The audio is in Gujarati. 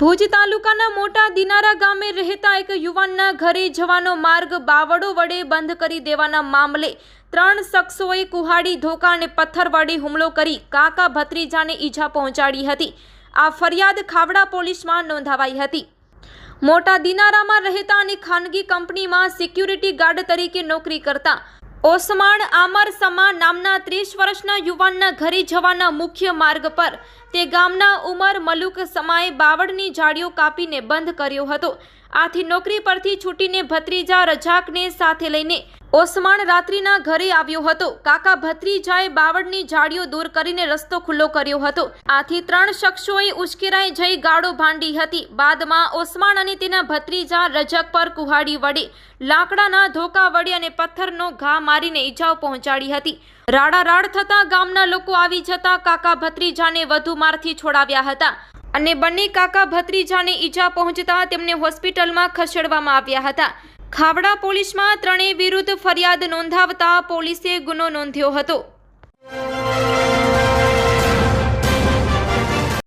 ભુજ તાલુકાના મોટા દિનારા ગામે રહેતા એક યુવાનના ઘરે જવાનો માર્ગ બાવડો વડે બંધ કરી દેવાના મામલે 3 શખ્સોએ કુહાડી, ધોકા અને પથ્થર વડે હુમલો કરી કાકા ભત્રીજાને ઈજા પહોંચાડી હતી। આ ફરિયાદ ખાવડા પોલીસમાં નોંધાવાઈ હતી। મોટા દિનારામાં રહેતા અને ખાનગી કંપનીમાં સિક્યુરિટી ગાર્ડ તરીકે નોકરી કરતા ઓસમાણ આમર સમા નામના 30 વર્ષના યુવાનના ઘરે જવાના મુખ્ય માર્ગ પર તે ગામના ઉમર મલુક સમાએ બાવળની જાળીઓ કાપીને બંધ કર્યો હતો। આથી નોકરી પરથી છૂટીને ભત્રીજા રજાકને સાથે લઈને ઓસમાણ રાત્રિના ઘરે આવ્યો હતો। કાકા ભત્રીજાએ બાવળની જાળીઓ દૂર કરીને રસ્તો ખુલ્લો કર્યો હતો। આથી 3 શખ્સોએ ઉશ્કેરાઈ જઈ ગાળો ભાંડી હતી। બાદમાં ઓસમાણ અને તેના ભત્રીજા રજક પર કુહાડી વડે, લાકડાના ધોકા વડે અને પથ્થરનો ઘા મારીને ઈજાઓ પહોંચાડી હતી। રાડારાડ થતા ગામના લોકો આવી જતા કાકા ભત્રીજાને વધુ મારથી છોડાવ્યા હતા અને બંને કાકા ભત્રીજાને ઈજા પહોંચતા તેમને હોસ્પિટલમાં ખસેડવામાં આવ્યા હતા। ખાવડા પોલીસમાં ત્રણેય વિરુદ્ધ ફરિયાદ નોંધાવતા પોલીસે ગુનો નોંધ્યો હતો।